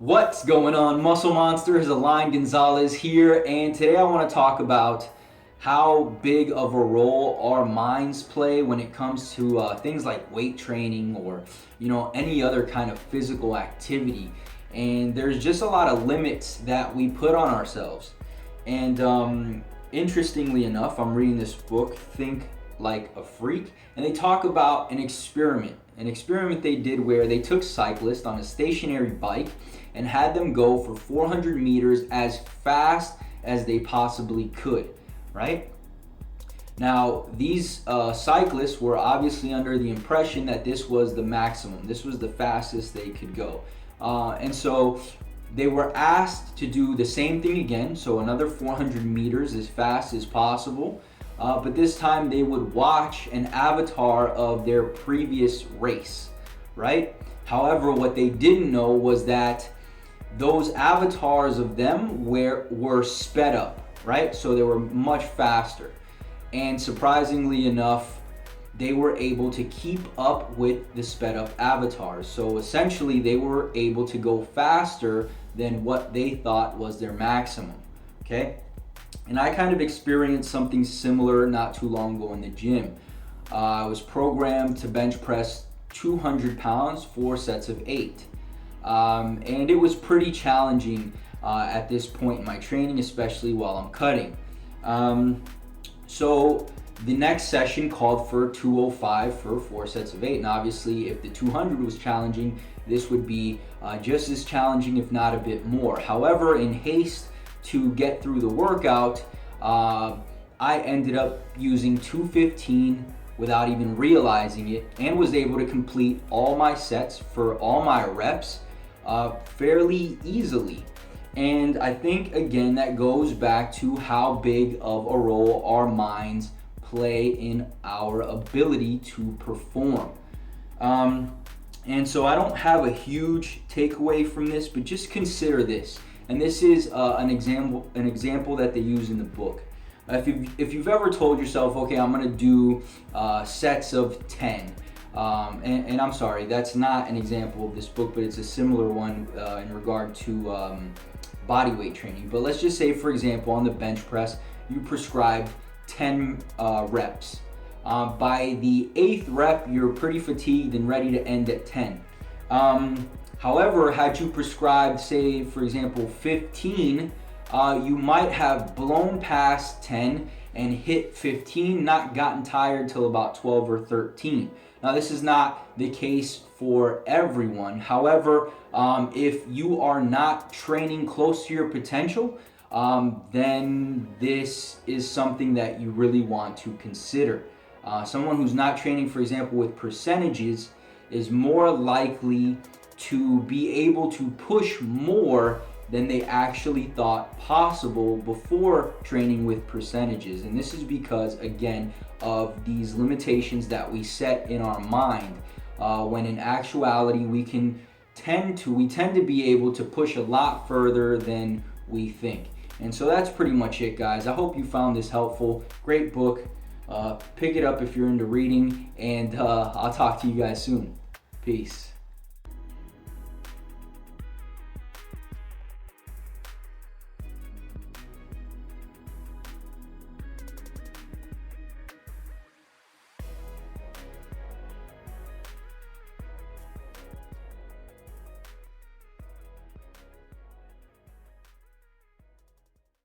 What's going on, Muscle Monsters? Align Gonzalez here, and today I want to talk about how big of a role our minds play when it comes to things like weight training or any other kind of physical activity. And there's just a lot of limits that we put on ourselves. And interestingly enough, I'm reading this book, Think Like a Freak, and they talk about an experiment they did where they took cyclists on a stationary bike and had them go for 400 meters as fast as they possibly could, right? Now, these cyclists were obviously under the impression that this was the maximum. This was the fastest they could go. And so they were asked to do the same thing again, so another 400 meters as fast as possible. But this time they would watch an avatar of their previous race, right? However, what they didn't know was that those avatars of them were sped up, right? So they were much faster. And surprisingly enough, they were able to keep up with the sped up avatars. So essentially they were able to go faster than what they thought was their maximum, okay? And I kind of experienced something similar not too long ago in the gym. I was programmed to bench press 200 pounds, 4 sets of 8. And it was pretty challenging at this point in my training, especially while I'm cutting. So the next session called for 205 for 4 sets of 8. And obviously, if the 200 was challenging, this would be just as challenging, if not a bit more. However, in haste to get through the workout, I ended up using 215 without even realizing it, and was able to complete all my sets for all my reps fairly easily. And I think, again, that goes back to how big of a role our minds play in our ability to perform. And so I don't have a huge takeaway from this, but just consider this. And this is an example that they use in the book. If you've ever told yourself, okay, I'm gonna do sets of 10, and I'm sorry, that's not an example of this book, but it's a similar one in regard to body weight training. But let's just say, for example, on the bench press, you prescribed 10 reps. By the 8th rep, you're pretty fatigued and ready to end at 10. However, had you prescribed, say, for example, 15, you might have blown past 10 and hit 15, not gotten tired till about 12 or 13. Now, this is not the case for everyone. However, if you are not training close to your potential, then this is something that you really want to consider. Someone who's not training, for example, with percentages is more likely to be able to push more than they actually thought possible before training with percentages. And this is because, again, of these limitations that we set in our mind, when in actuality we tend to be able to push a lot further than we think. And so that's pretty much it, guys. I hope you found this helpful. Great book. Pick it up if you're into reading, and I'll talk to you guys soon. Peace.